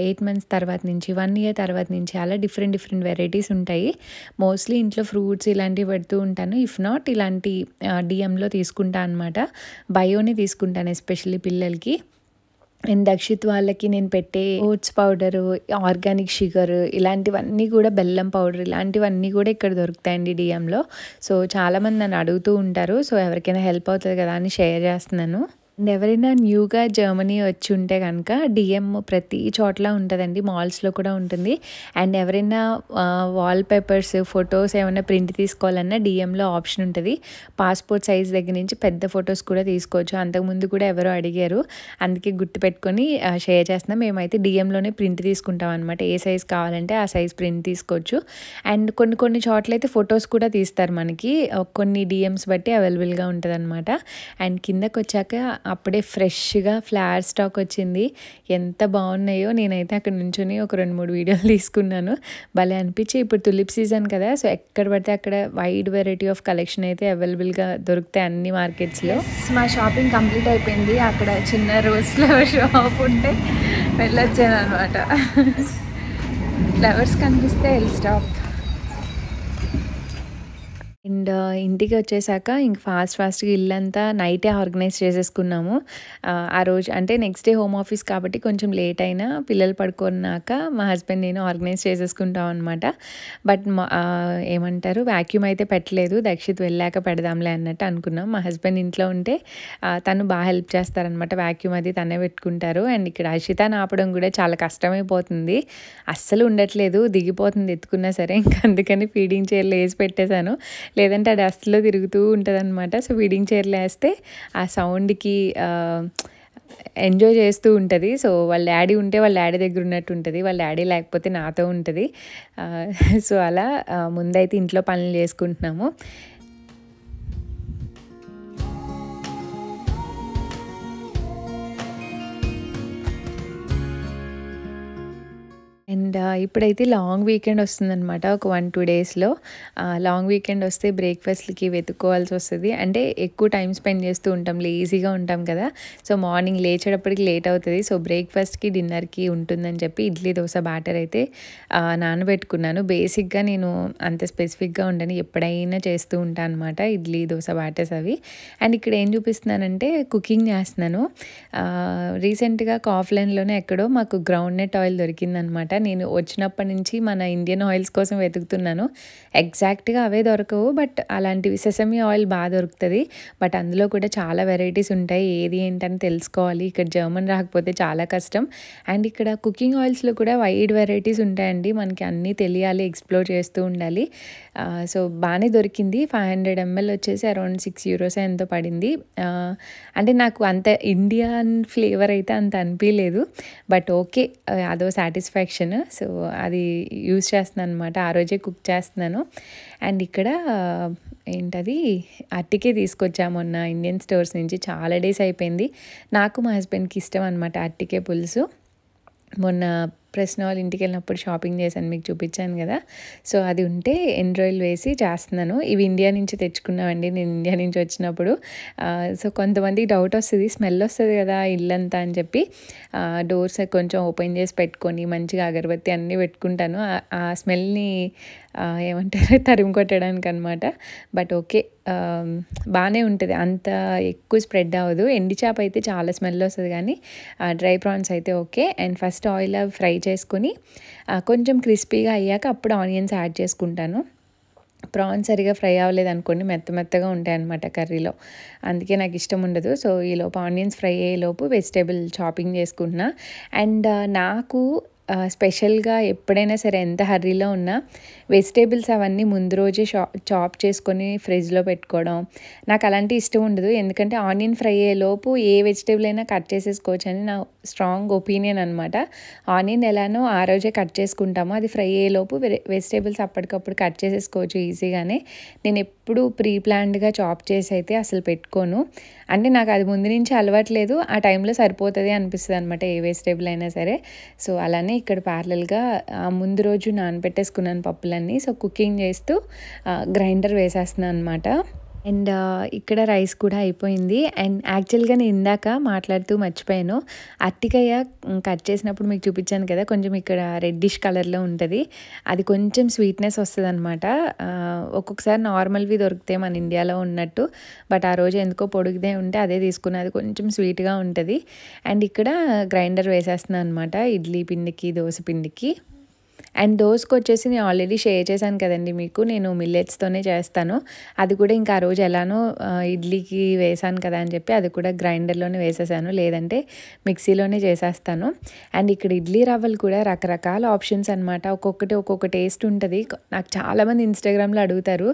8 months తర్వాత నుంచి, 1 year తర్వాత నుంచి అలా డిఫరెంట్ వెరైటీస్ ఉంటాయి. మోస్ట్లీ ఇంట్లో ఫ్రూట్స్ ఇలాంటివి పెడుతూ ఉంటాను. ఇఫ్ నాట్ ఇలాంటి డిఎంలో తీసుకుంటా అనమాట. బయోని తీసుకుంటాను ఎస్పెషల్లీ పిల్లలకి. అండ్ దక్షిత్ వాళ్ళకి నేను పెట్టే ఓట్స్ పౌడరు, ఆర్గానిక్ షుగర్, ఇలాంటివన్నీ కూడా, బెల్లం పౌడర్, ఇలాంటివన్నీ కూడా ఇక్కడ దొరుకుతాయండి డిఎంలో. సో చాలామంది నన్ను అడుగుతూ ఉంటారు. సో ఎవరికైనా హెల్ప్ అవుతుంది కదా అని షేర్ చేస్తున్నాను. అండ్ ఎవరైనా న్యూగా జర్మనీ వచ్చి ఉంటే కనుక డిఎం ప్రతి చోట్ల ఉంటుందండి, మాల్స్లో కూడా ఉంటుంది. అండ్ ఎవరైనా వాల్ పేపర్స్, ఫొటోస్ ఏమైనా ప్రింట్ తీసుకోవాలన్నా డిఎంలో ఆప్షన్ ఉంటుంది. పాస్పోర్ట్ సైజ్ దగ్గర నుంచి పెద్ద ఫొటోస్ కూడా తీసుకోవచ్చు. అంతకుముందు కూడా ఎవరో అడిగారు, అందుకే గుర్తుపెట్టుకొని షేర్ చేస్తున్నాం. మేమైతే డిఎంలోనే ప్రింట్ తీసుకుంటాం అనమాట. ఏ సైజ్ కావాలంటే ఆ సైజ్ ప్రింట్ తీసుకోవచ్చు. అండ్ కొన్ని చోట్ల అయితే ఫొటోస్ కూడా తీస్తారు మనకి, కొన్ని డిఎమ్స్ బట్టి అవైలబుల్గా ఉంటుంది అనమాట. అండ్ కిందకు వచ్చాక అప్పుడే ఫ్రెష్గా ఫ్లవర్ స్టాక్ వచ్చింది, ఎంత బాగున్నాయో. నేనైతే అక్కడ నుంచొని ఒక 2-3 వీడియోలు తీసుకున్నాను, భలే అనిపించి. ఇప్పుడు తులిప్ సీజన్ కదా, సో ఎక్కడ పడితే అక్కడ వైడ్ వెరైటీ ఆఫ్ కలెక్షన్ అయితే అవైలబుల్గా దొరుకుతాయి అన్ని మార్కెట్స్లో. మా షాపింగ్ కంప్లీట్ అయిపోయింది. అక్కడ చిన్న రోజ్ ఫ్లవర్ షాప్ ఉంటే వెళ్ళొచ్చాను అనమాట. ఫ్లవర్స్ కనిపిస్తే ఎల్ స్టాప్. అండ్ ఇంటికి వచ్చేసాక ఇంక ఫాస్ట్గా ఇల్లంతా నైటే ఆర్గనైజ్ చేసేసుకున్నాము. ఆ రోజు అంటే నెక్స్ట్ డే హోమ్ ఆఫీస్ కాబట్టి కొంచెం లేట్ అయినా పిల్లలు పడుకున్నాక మా హస్బెండ్ నేను ఆర్గనైజ్ చేసేసుకుంటాం అనమాట. బట్ ఏమంటారు, వ్యాక్యూమ్ అయితే పెట్టలేదు, దక్షిత్ వెళ్ళాక పెడదాంలే అన్నట్టు అనుకున్నాం. మా హస్బెండ్ ఇంట్లో ఉంటే తను బాగా హెల్ప్ చేస్తారనమాట, వ్యాక్యూమ్ అది తనే పెట్టుకుంటారు. అండ్ ఇక్కడ హర్షితని ఆపడం కూడా చాలా కష్టమైపోతుంది, అస్సలు ఉండట్లేదు, దిగిపోతుంది ఎత్తుకున్నా సరే. ఇంకా అందుకని ఫీడింగ్ చైర్లో వేసి పెట్టేశాను, లేదంటే అది అస్సలు తిరుగుతూ ఉంటుంది అనమాట. సో ఫీడింగ్ చైర్లో వేస్తే ఆ సౌండ్కి ఎంజాయ్ చేస్తూ ఉంటుంది. సో వాళ్ళ డాడీ ఉంటే వాళ్ళ డాడీ దగ్గర ఉన్నట్టు ఉంటుంది, వాళ్ళ డాడీ లేకపోతే నాతో ఉంటుంది. సో అలా ముందైతే ఇంట్లో పనులు చేసుకుంటున్నాము. అండ్ ఇప్పుడైతే లాంగ్ వీకెండ్ వస్తుందన్నమాట, ఒక 1-2 డేస్లో. లాంగ్ వీకెండ్ వస్తే బ్రేక్ఫాస్ట్కి వెతుక్కోవాల్సి వస్తుంది, అంటే ఎక్కువ టైం స్పెండ్ చేస్తూ ఉంటాం, లేజీగా ఉంటాం కదా. సో మార్నింగ్ లేచేటప్పటికి లేట్ అవుతుంది. సో బ్రేక్ఫాస్ట్కి డిన్నర్కి ఉంటుందని చెప్పి ఇడ్లీ దోశ బ్యాటర్ అయితే నానబెట్టుకున్నాను. బేసిక్గా నేను అంత స్పెసిఫిక్గా ఉండని, ఎప్పుడైనా చేస్తూ ఉంటాను అనమాట ఇడ్లీ దోశ బ్యాటర్స్ అవి. అండ్ ఇక్కడ ఏం చూపిస్తున్నానంటే కుకింగ్ చేస్తున్నాను. రీసెంట్గా కాఫ్లైన్లోనే ఎక్కడో మాకు గ్రౌండ్ నట్ ఆయిల్ దొరికిందనమాట. నేను వచ్చినప్పటి నుంచి మన ఇండియన్ ఆయిల్స్ కోసం వెతుకుతున్నాను, ఎగ్జాక్ట్గా అవే దొరకవు, బట్ అలాంటివి సెసమీ ఆయిల్ బాగా దొరుకుతుంది. బట్ అందులో కూడా చాలా వెరైటీస్ ఉంటాయి, ఏది ఏంటని తెలుసుకోవాలి. ఇక్కడ జర్మన్ రాకపోతే చాలా కష్టం. అండ్ ఇక్కడ కుకింగ్ ఆయిల్స్లో కూడా వైడ్ వెరైటీస్ ఉంటాయండి, మనకి అన్నీ తెలియాలి, ఎక్స్ప్లోర్ చేస్తూ ఉండాలి. సో బాగానే దొరికింది. 500 ml వచ్చేసి అరౌండ్ €6 ఎంతో పడింది. అంటే నాకు అంత ఇండియన్ ఫ్లేవర్ అయితే అంత అనిపించలేదు, బట్ ఓకే, అదో సాటిస్ఫాక్షన్. సో అది యూజ్ చేస్తున్నాను అనమాట, ఆ రోజే కుక్ చేస్తున్నాను. అండ్ ఇక్కడ ఏంటది అట్టికే తీసుకొచ్చాము మొన్న ఇండియన్ స్టోర్స్ నుంచి, చాలా డేస్ అయిపోయింది. నాకు మా హస్బెండ్కి ఇష్టం అనమాట అట్టికే పులుసు. మొన్న ప్రశ్న వాళ్ళ ఇంటికి వెళ్ళినప్పుడు షాపింగ్ చేశాను, మీకు చూపించాను కదా. సో అది ఉంటే ఎండ్రాయిల్ వేసి చేస్తున్నాను. ఇవి ఇండియా నుంచి తెచ్చుకున్నామండి, నేను ఇండియా నుంచి వచ్చినప్పుడు. సో కొంతమందికి డౌట్ వస్తుంది, స్మెల్ వస్తుంది కదా ఇల్లంతా అని చెప్పి డోర్స్ కొంచెం ఓపెన్ చేసి పెట్టుకొని మంచిగా అగరబత్తి అన్నీ పెట్టుకుంటాను, ఆ స్మెల్ని ఏమంటారు తరిమి కొట్టడానికి అనమాట. బట్ ఓకే, బాగానే ఉంటుంది, అంత ఎక్కువ స్ప్రెడ్ అవ్వదు. ఎండి చేప అయితే చాలా స్మెల్ వస్తుంది, కానీ డ్రై ప్రాన్స్ అయితే okay. And first oil fry చేసుకొని కొంచెం క్రిస్పీగా అయ్యాక అప్పుడు ఆనియన్స్ యాడ్ చేసుకుంటాను. ప్రాన్స్ సరిగా ఫ్రై అవ్వలేదు అనుకోండి, మెత్తగా ఉంటాయి అన్నమాట కర్రీలో, అందుకే నాకు ఇష్టం ఉండదు. సో ఈలోపు ఆనియన్స్ ఫ్రై అయ్యేలోపు వెజిటేబుల్ చాపింగ్ చేసుకుంటున్నా. అండ్ నాకు స్పెషల్గా ఎప్పుడైనా సరే ఎంత హర్రీలో ఉన్నా వెజిటేబుల్స్ అవన్నీ ముందు రోజే చాప్ చేసుకొని ఫ్రిడ్జ్లో పెట్టుకోవడం, నాకు అలాంటి ఇష్టం ఉండదు. ఎందుకంటే ఆనియన్ ఫ్రై అయ్యేలోపు ఏ వెజిటేబుల్ అయినా కట్ చేసేసుకోవచ్చు అని నా స్ట్రాంగ్ ఒపీనియన్ అనమాట. ఆనియన్ ఎలానో ఆ రోజే కట్ చేసుకుంటామో, అది ఫ్రై అయ్యేలోపు వెజిటేబుల్స్ అప్పటికప్పుడు కట్ చేసేసుకోవచ్చు ఈజీగానే. నేను ఎప్పుడు ప్రీ ప్లాన్డ్గా చాప్ చేసి అయితే అసలు పెట్టుకోను, అంటే నాకు అది ముందు నుంచి అలవాట్లేదు, ఆ టైంలో సరిపోతుంది అనిపిస్తుంది అనమాట ఏ వెజిటేబుల్ అయినా సరే. సో అలానే ఇక్కడ ప్యారలల్గా ముందు రోజు నానబెట్టేసుకున్నాను పప్పులన్నీ. సో కుకింగ్ చేస్తూ గ్రైండర్ వేసేస్తున్నాను అనమాట. అండ్ ఇక్కడ రైస్ కూడా అయిపోయింది. అండ్ యాక్చువల్గా నేను ఇందాక మాట్లాడుతూ మర్చిపోయాను, అరటికాయ కట్ చేసినప్పుడు మీకు చూపించాను కదా, కొంచెం ఇక్కడ రెడ్డిష్ కలర్లో ఉంటుంది, అది కొంచెం స్వీట్నెస్ వస్తుంది అనమాట. ఒక్కొక్కసారి నార్మల్వి దొరికితే మన ఇండియాలో ఉన్నట్టు, బట్ ఆ రోజు ఎందుకో పొడిగిదే ఉంటే అదే తీసుకున్నా, అది కొంచెం స్వీట్గా ఉంటుంది. అండ్ ఇక్కడ గ్రైండర్ వేసేస్తున్నాను అనమాట ఇడ్లీ పిండికి దోశ పిండికి. అండ్ దోసకి వచ్చేసి నేను ఆల్రెడీ షేర్ చేశాను కదండి మీకు, నేను మిల్లెట్స్తోనే చేస్తాను. అది కూడా ఇంకా ఆ రోజు ఎలానో ఇడ్లీకి వేసాను కదా అని చెప్పి అది కూడా గ్రైండర్లోనే వేసేసాను, లేదంటే మిక్సీలోనే చేసేస్తాను. అండ్ ఇక్కడ ఇడ్లీ రవ్వలు కూడా రకరకాల ఆప్షన్స్ అనమాట, ఒక్కొక్కటి ఒక్కొక్క టేస్ట్ ఉంటుంది. నాకు చాలామంది ఇన్స్టాగ్రామ్లో అడుగుతారు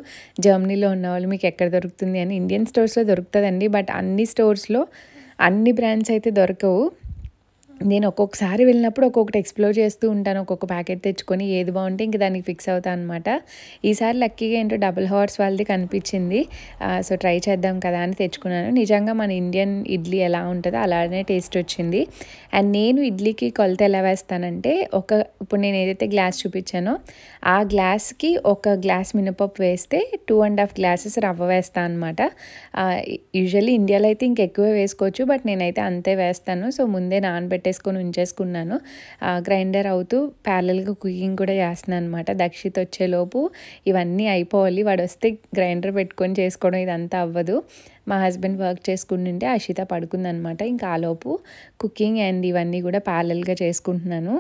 జర్మనీలో ఉన్న వాళ్ళు మీకు ఎక్కడ దొరుకుతుంది అని. ఇండియన్ స్టోర్స్లో దొరుకుతుందండి, బట్ అన్ని స్టోర్స్లో అన్ని బ్రాండ్స్ అయితే దొరకవు. నేను ఒక్కొక్కసారి వెళ్ళినప్పుడు ఒక్కొక్కటి ఎక్స్ప్లోర్ చేస్తూ ఉంటాను, ఒక్కొక్క ప్యాకెట్ తెచ్చుకొని ఏది బాగుంటే ఇంక దానికి ఫిక్స్ అవుతాను అనమాట. ఈసారి లక్కీగా ఏంటో డబుల్ హార్స్ వాళ్ళది కనిపించింది, సో ట్రై చేద్దాం కదా అని తెచ్చుకున్నాను. నిజంగా మన ఇండియన్ ఇడ్లీ ఎలా ఉంటుందో అలానే టేస్ట్ వచ్చింది. అండ్ నేను ఇడ్లీకి కొలత ఎలా వేస్తానంటే, ఇప్పుడు నేను ఏదైతే గ్లాస్ చూపించానో ఆ గ్లాస్కి 1 గ్లాస్ మినపప్పు వేస్తే 2.5 గ్లాసెస్ రవ్వ వేస్తాను అనమాట. యూజువల్లీ ఇండియాలో అయితే ఇంకెక్కువే వేసుకోవచ్చు, బట్ నేనైతే అంతే వేస్తాను. సో ముందే నానబెట్టేసుకొని ఉంచేసుకున్నాను. గ్రైండర్ అవుతూ ప్యారలల్గా కుకింగ్ కూడా చేస్తున్నాను అనమాట. దక్షిత్ వచ్చేలోపు ఇవన్నీ అయిపోవాలి, వాడు వస్తే గ్రైండర్ పెట్టుకొని చేసుకోవడం ఇదంతా అవ్వదు. మా హస్బెండ్ వర్క్ చేసుకుంటుంటే అషిత పడుకుందనమాట. ఇంకా ఆలోపు కుకింగ్ అండ్ ఇవన్నీ కూడా ప్యారలల్గా చేసుకుంటున్నాను.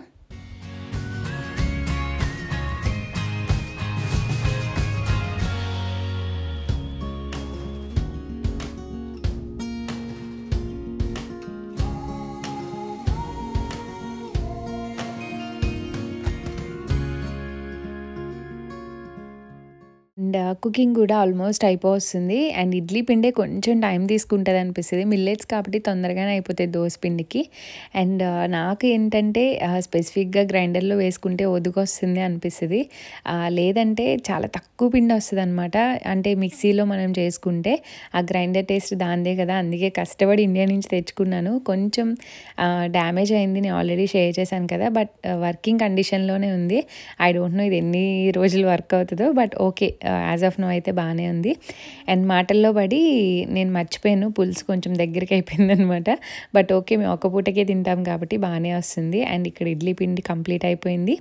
అండ్ కుకింగ్ కూడా ఆల్మోస్ట్ అయిపోతుంది. అండ్ ఇడ్లీ పిండే కొంచెం టైం తీసుకుంటుంది అనిపిస్తుంది, మిల్లెట్స్ కాబట్టి తొందరగానే అయిపోతాయి దోశ పిండికి. అండ్ నాకు ఏంటంటే స్పెసిఫిక్గా గ్రైండర్లో వేసుకుంటే ఒదుగొస్తుంది అనిపిస్తుంది, లేదంటే చాలా తక్కువ పిండి వస్తుంది అనమాట. అంటే మిక్సీలో మనం చేసుకుంటే ఆ గ్రైండర్ టేస్ట్ దాందే కదా, అందుకే కష్టపడి ఇండియా నుంచి తెచ్చుకున్నాను. కొంచెం డ్యామేజ్ అయింది, నేను ఆల్రెడీ షేర్ చేశాను కదా, బట్ వర్కింగ్ కండిషన్లోనే ఉంది. ఐ డోంట్ నో ఇది ఎన్ని రోజులు వర్క్ అవుతుందో, but okay as of now అయితే బాగానే ఉంది. అండ్ మాటల్లో పడి నేను మర్చిపోయాను, పులుసు కొంచెం దగ్గరికి అయిపోయింది అనమాట. బట్ ఓకే, మేము ఒక పూటకే తింటాం కాబట్టి బాగానే వస్తుంది. అండ్ ఇక్కడ ఇడ్లీ పిండి కంప్లీట్ అయిపోయింది.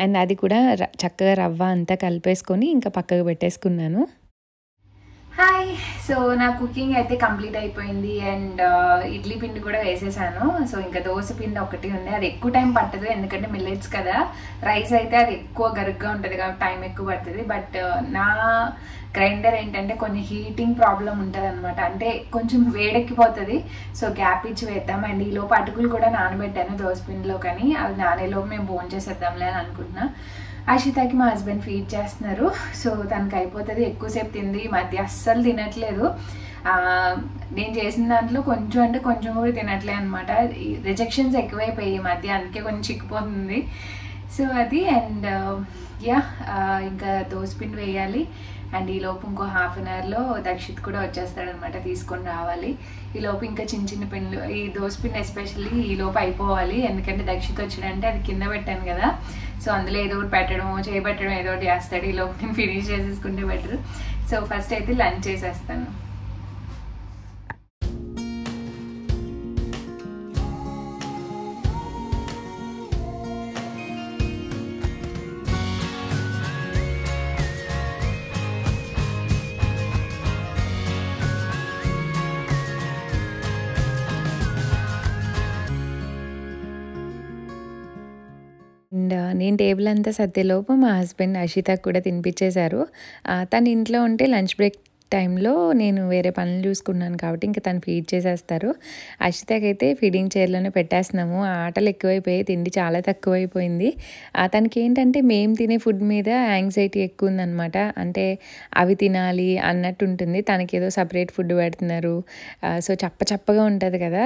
అండ్ అది కూడా చక్కగా రవ్వ అంతా కలిపేసుకొని ఇంకా పక్కకు పెట్టేసుకున్నాను. హాయ్, సో నా కుకింగ్ అయితే కంప్లీట్ అయిపోయింది. అండ్ ఇడ్లీ పిండి కూడా వేసేసాను. సో ఇంకా దోశ పిండి ఒకటి ఉంది, అది ఎక్కువ టైం పట్టదు ఎందుకంటే మిల్లెట్స్ కదా. రైస్ అయితే అది ఎక్కువ గరుగ్గా ఉంటుంది కాబట్టి టైం ఎక్కువ పడుతుంది. బట్ నా గ్రైండర్ ఏంటంటే కొంచెం హీటింగ్ ప్రాబ్లం ఉంటుంది అనమాట, అంటే కొంచెం వేడెక్కిపోతుంది. సో గ్యాప్ ఇచ్చి వేద్దాం. అండ్ ఈలోపు అటుకులు కూడా నానబెట్టాను దోశ పిండిలో, కానీ అది నానేలోపు మేము భోజనం చేసేద్దాంలే అని అనుకుంటున్నా. అషితకి మా హస్బెండ్ ఫీడ్ చేస్తున్నారు, సో తనకు అయిపోతుంది. ఎక్కువసేపు తింది, ఈ మధ్య అస్సలు తినట్లేదు. నేను చేసిన దాంట్లో కొంచెం అంటే కొంచెం కూడా తినట్లే అనమాట. రిజెక్షన్స్ ఎక్కువైపోయాయి ఈ మధ్య, అందుకే కొంచెం చిక్కిపోతుంది. సో అది. అండ్ ఇంకా దోసపిండి వేయాలి. అండ్ ఈలోపు ఇంకో హాఫ్ అన్ అవర్లో దక్షిత్ కూడా వచ్చేస్తాడనమాట, తీసుకొని రావాలి. ఈలోపు ఇంకా చిన్న చిన్న పిండ్లు, ఈ దోసపిండి ఎస్పెషల్లీ ఈలోపు అయిపోవాలి, ఎందుకంటే దక్షిత్ వచ్చాడంటే అది కింద పెట్టాను కదా, సో అందులో ఏదో ఒకటి పెట్టడం చేయబెట్టడం ఏదో ఒకటి చేస్తాడు. ఈలోపు నేను ఫినిష్ చేసేసుకుంటే బెటర్. సో ఫస్ట్ అయితే లంచ్ చేసేస్తాను. అండ్ నేను టేబుల్ అంతా సర్దేలోపు మా హస్బెండ్ అషితకు కూడా తినిపించేశారు. తను ఇంట్లో ఉంటే లంచ్ బ్రేక్ టైంలో నేను వేరే పనులు చూసుకున్నాను కాబట్టి ఇంకా తను ఫీడ్ చేసేస్తారు. అషితకైతే ఫీడింగ్ చైర్లోనే పెట్టేస్తున్నాము. ఆటలు ఎక్కువైపోయాయి, తిండి చాలా తక్కువైపోయింది. తనకి ఏంటంటే మేము తినే ఫుడ్ మీద యాంగ్జైటీ ఎక్కువ ఉందన్నమాట, అవి తినాలి అన్నట్టు ఉంటుంది. తనకేదో సపరేట్ ఫుడ్ పెడుతున్నారు, సో చప్పగా ఉంటుంది కదా,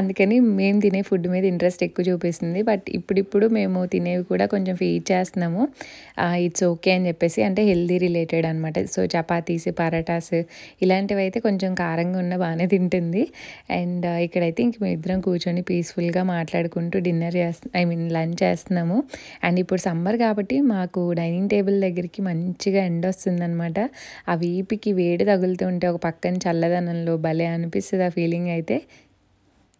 అందుకని మేము తినే ఫుడ్ మీద ఇంట్రెస్ట్ ఎక్కువ చూపిస్తుంది. బట్ ఇప్పుడిప్పుడు మేము తినేవి కూడా కొంచెం ఫీడ్ చేస్తున్నాము, ఇట్స్ ఓకే అని చెప్పేసి, అంటే హెల్దీ రిలేటెడ్ అనమాట. సో చపాతీస్, పరాటాస్ ఇలాంటివి అయితే కొంచెం కారంగా ఉన్న బాగానే తింటుంది. అండ్ ఇక్కడైతే ఇంక మేము ఇద్దరం కూర్చొని పీస్ఫుల్గా మాట్లాడుకుంటూ లంచ్ చేస్తున్నాము. అండ్ ఇప్పుడు సమ్మర్ కాబట్టి మాకు డైనింగ్ టేబుల్ దగ్గరికి మంచిగా ఎండ వస్తుందన్నమాట. ఆ వీపికి వేడి తగులుతూ ఉంటే ఒక పక్కన చల్లదనంలో భలే అనిపిస్తుంది ఆ ఫీలింగ్ అయితే.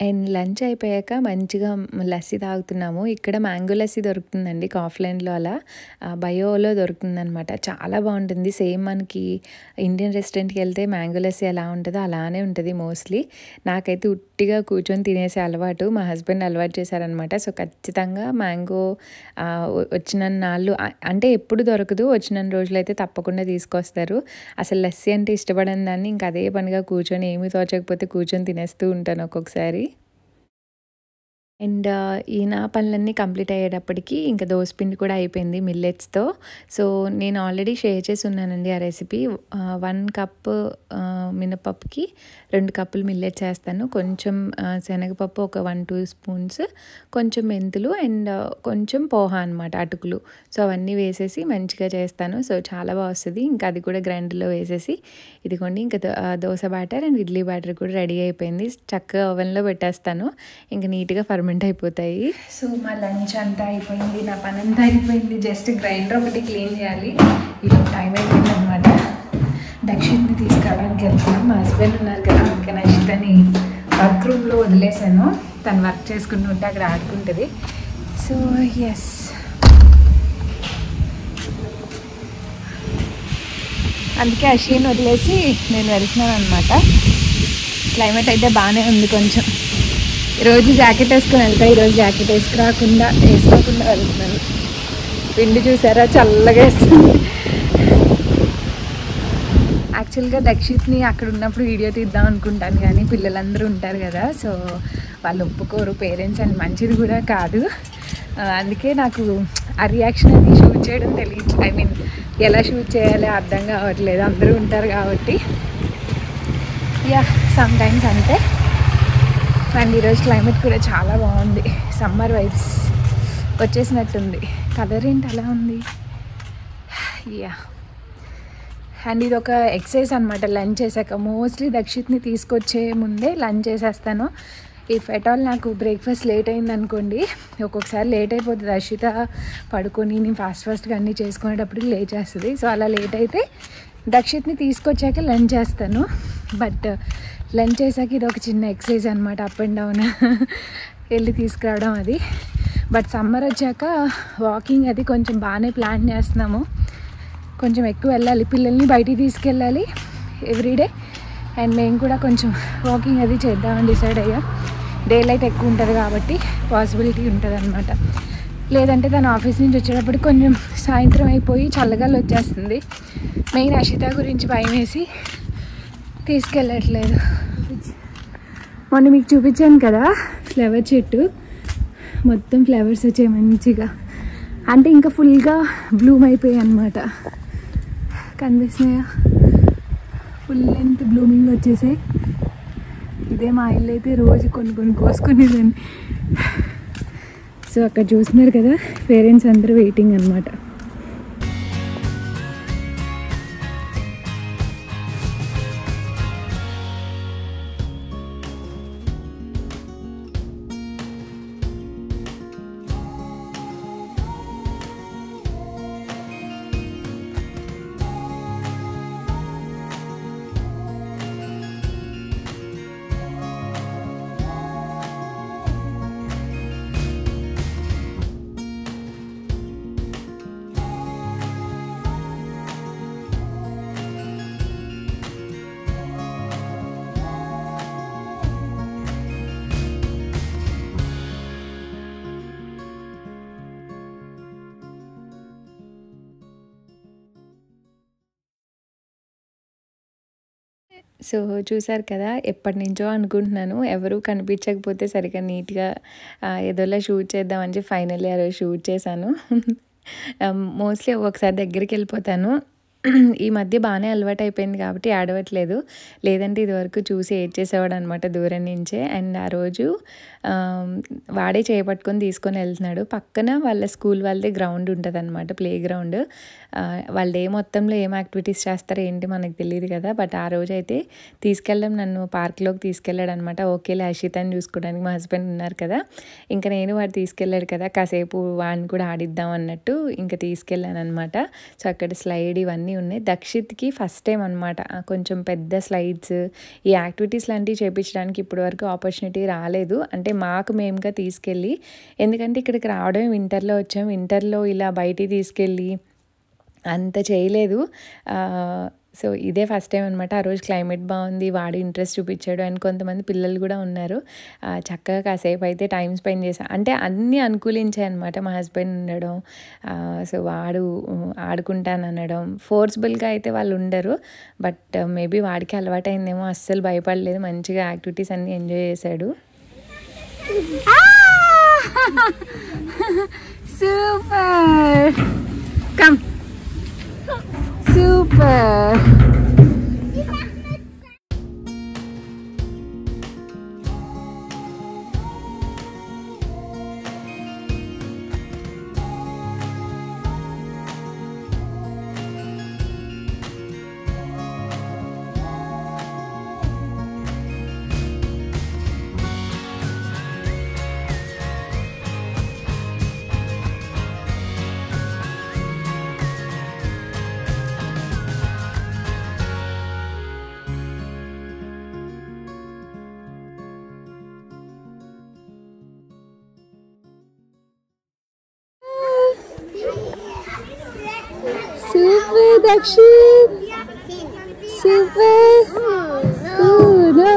అండ్ లంచ్ అయిపోయాక మంచిగా లస్సీ తాగుతున్నాము. ఇక్కడ మ్యాంగో లస్సీ దొరుకుతుందండి కాఫ్లైన్లో, అలా బయోలో దొరుకుతుందనమాట. చాలా బాగుంటుంది. సేమ్ మనకి ఇండియన్ రెస్టారెంట్కి వెళ్తే మ్యాంగో లస్సీ ఎలా ఉంటుందో అలానే ఉంటుంది మోస్ట్లీ. నాకైతే ఉట్టిగా కూర్చొని తినేసే అలవాటు, మా హస్బెండ్ అలవాటు చేశారనమాట. సో ఖచ్చితంగా మ్యాంగో వచ్చిన నాళ్ళు, అంటే ఎప్పుడు దొరకదు, వచ్చిన రోజులు అయితే తప్పకుండా తీసుకొస్తారు. అసలు లస్సీ అంటే ఇష్టపడని దాన్ని ఇంకా అదే పనిగా కూర్చొని ఏమీ తోచకపోతే కూర్చొని తినేస్తూ ఉంటాను ఒక్కొక్కసారి. అండ్ ఈ నా పనులన్నీ కంప్లీట్ అయ్యేటప్పటికి ఇంకా దోసపిండి కూడా అయిపోయింది మిల్లెట్స్తో. సో నేను ఆల్రెడీ షేర్ చేసి ఉన్నానండి ఆ రెసిపీ. 1 కప్ మినపప్పుకి 2 కప్పులు మిల్లెట్స్ వేస్తాను. కొంచెం శనగపప్పు ఒక 1-2 స్పూన్స్, కొంచెం మెంతులు అండ్ కొంచెం పోహా అనమాట, అటుకులు. సో అవన్నీ వేసేసి మంచిగా చేస్తాను. సో చాలా బాగా వస్తుంది. ఇంకా అది కూడా గ్రైండర్లో వేసేసి ఇదిగోండి ఇంకా dosa batter and idli batter కూడా రెడీ అయిపోయింది. చక్కగా ఓవెన్లో పెట్టేస్తాను, ఇంకా నీట్గా ఫర్మెంట్ అయిపోతాయి. సో మా లంచ్ అంతా అయిపోయింది, నా పని అంతా అయిపోయింది. జస్ట్ గ్రైండర్ ఒకటి క్లీన్ చేయాలి. ఇలా టైం అయిపోయింది అనమాట. దక్షిణ్ని తీసుకురావడానికి వెళ్తున్నాం. మా హస్బెండ్ ఉన్నారు కదా, అందుకే నచ్చితని వర్క్ రూమ్లో వదిలేసాను. తను వర్క్ చేసుకుంటూ ఉంటే అక్కడ ఆడుకుంటుంది. సో ఎస్, అందుకే అషీని వదిలేసి నేను వెళ్తున్నాను అనమాట. క్లైమేట్ అయితే బాగానే ఉంది. కొంచెం ఈరోజు జాకెట్ వేసుకొని వెళ్తా, ఈరోజు జాకెట్ వేసుకోకుండా వెళ్తున్నాను. పిండి చూసారా చల్లగా వేస్తుంది. యాక్చువల్గా దక్షిత్ని అక్కడ ఉన్నప్పుడు వీడియో తీద్దాం అనుకుంటాను, కానీ పిల్లలందరూ ఉంటారు కదా, సో వాళ్ళు ఒప్పుకోరు పేరెంట్స్, అండ్ మంచిది కూడా కాదు. అందుకే నాకు ఆ రియాక్షన్ అది షూట్ చేయడం తెలియదు. ఐ మీన్ ఎలా షూట్ చేయాలో అర్థం కావట్లేదు, అందరూ ఉంటారు కాబట్టి. యా, సమ్ టైమ్స్ అంతే. అండ్ ఈరోజు క్లైమేట్ కూడా చాలా బాగుంది, సమ్మర్ వైబ్స్ వచ్చేసినట్టుంది. కలర్ ఏంటి అలా ఉంది. యా, అండ్ ఇది ఒక ఎక్సర్సైజ్ అనమాట. లంచ్ చేశాక మోస్ట్లీ దక్షిత్ని తీసుకొచ్చే ముందే లంచ్ చేసేస్తాను. ఇఫ్ ఎట్ ఆల్ నాకు బ్రేక్ఫాస్ట్ లేట్ అయింది అనుకోండి, ఒక్కొక్కసారి లేట్ అయిపోతుంది. అర్షిత పడుకొని నేను ఫాస్ట్గా అన్నీ చేసుకునేటప్పటికి లేట్ చేస్తుంది. సో అలా లేట్ అయితే దక్షిత్ని తీసుకొచ్చాక లంచ్ చేస్తాను. బట్ లంచ్ చేశాక ఇది ఒక చిన్న ఎక్సర్సైజ్ అనమాట, అప్ అండ్ డౌన్ వెళ్ళి తీసుకురావడం అది. బట్ సమ్మర్ వచ్చాక వాకింగ్ అది కొంచెం బాగానే ప్లాన్ చేస్తున్నాము. కొంచెం ఎక్కువ వెళ్ళాలి, పిల్లల్ని బయటికి తీసుకెళ్ళాలి ఎవ్రీడే. అండ్ మేము కూడా కొంచెం వాకింగ్ అది చేద్దామని డిసైడ్ అయ్యాం. డే లైట్ ఎక్కువ ఉంటుంది కాబట్టి పాసిబిలిటీ ఉంటుంది అనమాట. లేదంటే తను ఆఫీస్ నుంచి వచ్చేటప్పుడు కొంచెం సాయంత్రం అయిపోయి చల్లగాలి వచ్చేస్తుంది. మెయిన్ అషిత గురించి భయం వేసి తీసుకెళ్ళట్లేదు. మొన్న మీకు చూపించాను కదా ఫ్లవర్ చెట్టు, మొత్తం ఫ్లవర్స్ వచ్చాయి మంచిగా, అంటే ఇంకా ఫుల్గా బ్లూమ్ అయిపోయాయి అన్నమాట. కనిపిస్తున్నాయా, ఫుల్ లెంత్ బ్లూమింగ్ వచ్చేసాయి. ఇదే మా ఇల్లు అయితే రోజు కొన్ని కోసుకునేదాన్ని. సో అక్కడ చూస్తున్నారు కదా, పేరెంట్స్ అందరూ వెయిటింగ్ అనమాట. సో చూసారు కదా, ఎప్పటి నుంచో అనుకుంటున్నాను ఎవరు కనిపించకపోతే సరిగ్గా నీట్గా ఏదోలా షూట్ చేద్దామని చెప్పి ఫైనల్లీ ఆ రోజు షూట్ చేశాను. మోస్ట్లీ ఒక్కొక్కసారి దగ్గరికి వెళ్ళిపోతాను. ఈ మధ్య బాగానే అలవాటు అయిపోయింది కాబట్టి ఆడవట్లేదు, లేదంటే ఇదివరకు చూసి ఏడ్చేసేవాడు అనమాట దూరం నుంచే. అండ్ ఆ రోజు వాడే చేపట్టుకొని తీసుకొని వెళ్తున్నాడు. పక్కన వాళ్ళ స్కూల్ వాళ్ళదే గ్రౌండ్ ఉంటుంది అనమాట, ప్లే గ్రౌండ్. వాళ్ళ డే మొత్తంలో ఏం యాక్టివిటీస్ చేస్తారో ఏంటి మనకు తెలియదు కదా. బట్ ఆ రోజు అయితే తీసుకెళ్ళడం, నన్ను పార్క్లోకి తీసుకెళ్ళాడు అనమాట. ఓకేలే అషితని చూసుకోవడానికి మా హస్బెండ్ ఉన్నారు కదా, ఇంకా నేను వాడు తీసుకెళ్ళాడు కదా, కాసేపు వాడిని కూడా ఆడిద్దాం అన్నట్టు ఇంకా తీసుకెళ్ళాను అనమాట. సో అక్కడ స్లైడ్ ఇవన్నీ ఉన్నాయి. దక్షిత్కి ఫస్ట్ టైం అనమాట కొంచెం పెద్ద స్లైడ్స్, ఈ యాక్టివిటీస్ లాంటివి చేయించడానికి ఇప్పటివరకు ఆపర్చునిటీ రాలేదు. అంటే మాకు మేముగా తీసుకెళ్ళి, ఎందుకంటే ఇక్కడికి రావడం వింటర్లో వచ్చాం, వింటర్లో ఇలా బయటికి తీసుకెళ్ళి అంత చేయలేదు. సో ఇదే ఫస్ట్ టైం అనమాట. ఆ రోజు క్లైమేట్ బాగుంది, వాడు ఇంట్రెస్ట్ చూపించాడు, అండ్ కొంతమంది పిల్లలు కూడా ఉన్నారు. చక్కగా కాసేపు అయితే టైం స్పెండ్ చేశాను. అంటే అన్నీ అనుకూలించాయి అనమాట. మా హస్బెండ్ ఉండడం, సో వాడు ఆడుకుంటాననడం, ఫోర్స్బుల్గా అయితే వాళ్ళు ఉండరు. బట్ మేబీ వాడికి అలవాటైందేమో, అస్సలు భయపడలేదు, మంచిగా యాక్టివిటీస్ అన్నీ ఎంజాయ్ చేశాడు. Super, come super. Super, Dakshit. Super. Oh, no.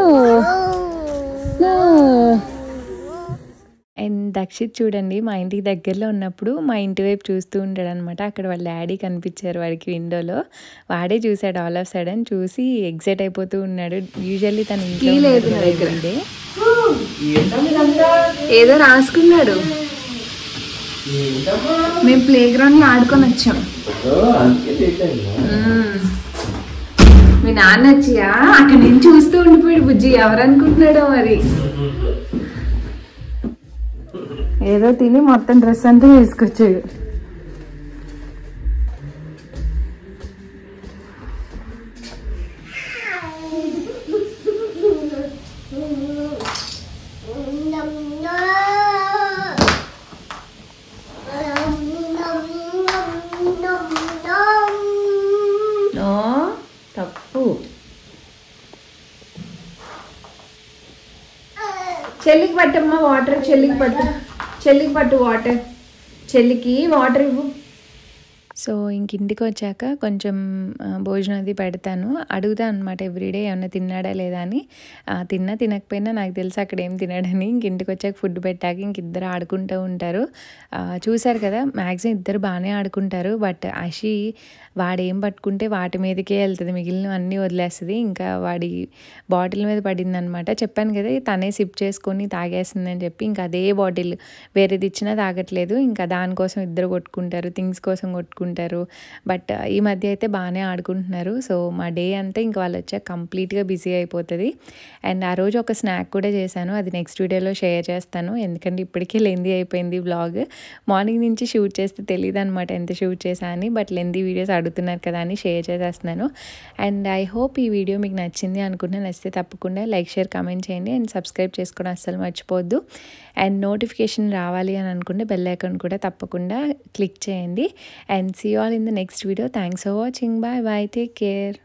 No. And Dakshit చూడండి, మా ఇంటికి దగ్గరలో ఉన్నప్పుడు మా ఇంటి వైపు చూస్తూ ఉంటాడు అనమాట. అక్కడ వాళ్ళ డాడీ కనిపించారు వాడికి విండోలో. వాడే చూసాడు, ఆల్ ఆఫ్ సడన్ చూసి ఎగ్జైట్ అయిపోతూ ఉన్నాడు. యూజువల్లీ తను ఇంట్లో ఏదో రాసుకున్నాడు. మేము ప్లే గ్రౌండ్ లో ఆడుకొని వచ్చాం. మీ నాన్న వచ్చియా అక్కడ నేను చూస్తూ ఉండిపోయాడు. బుజ్జి ఎవరనుకుంటున్నాడో మరి, ఏదో తిని మొత్తం డ్రెస్ అంతా వేసుకొచ్చాడు. తప్పు. చెల్లికి పట్టమ్మా వాటర్, చెల్లికి పట్టు, చెల్లికి పట్టు వాటర్, చెల్లికి వాటర్ ఇవ్వు. సో ఇంక ఇంటికి వచ్చాక కొంచెం భోజనం అది పెడతాను, అడుగుతాను అనమాట ఎవ్రీడే ఏమన్నా తిన్నాడా లేదా అని. తిన్నా తినకపోయినా నాకు తెలుసు అక్కడ ఏం తినాడని. ఇంక ఇంటికి వచ్చాక ఫుడ్ పెట్టాక ఇంక ఇద్దరు ఆడుకుంటూ ఉంటారు. చూసారు కదా, మ్యాక్సిమం ఇద్దరు బాగానే ఆడుకుంటారు. బట్ అషి వాడేం పట్టుకుంటే వాటి మీదకే వెళ్తుంది, మిగిలిన అన్నీ వదిలేస్తుంది. ఇంకా వాడి బాటిల్ మీద పడింది అనమాట. చెప్పాను కదా తనే సిప్ చేసుకొని తాగేస్తుందని చెప్పి, ఇంకా అదే బాటిల్ వేరేది ఇచ్చినా తాగట్లేదు. ఇంకా దానికోసం ఇద్దరు కొట్టుకుంటారు, థింగ్స్ కోసం కొట్టుకుంటారు. బట్ ఈ మధ్య అయితే బాగానే ఆడుకుంటున్నారు. సో మా డే అంతా ఇంకా వాళ్ళు వచ్చాక కంప్లీట్గా బిజీ అయిపోతుంది. అండ్ ఆ రోజు ఒక స్నాక్ కూడా చేశాను, అది నెక్స్ట్ వీడియోలో షేర్ చేస్తాను. ఎందుకంటే ఇప్పటికే లెందీ అయిపోయింది బ్లాగ్. మార్నింగ్ నుంచి షూట్ చేస్తే తెలియదు అనమాట ఎంత షూట్ చేశా అని. బట్ లెందీ వీడియోస్ అడుగుతున్నారు కదా అని షేర్ చేసేస్తున్నాను. అండ్ ఐ హోప్ ఈ వీడియో మీకు నచ్చింది అనుకుంటున్నా. నచ్చితే తప్పకుండా లైక్, షేర్, కామెంట్ చేయండి. అండ్ సబ్స్క్రైబ్ చేసుకోవడం అస్సలు మర్చిపోవద్దు. అండ్ నోటిఫికేషన్ రావాలి అని అనుకుంటే బెల్ ఐకాన్ కూడా తప్పకుండా క్లిక్ చేయండి. And see you all in the next video. Thanks for watching. Bye bye, take care.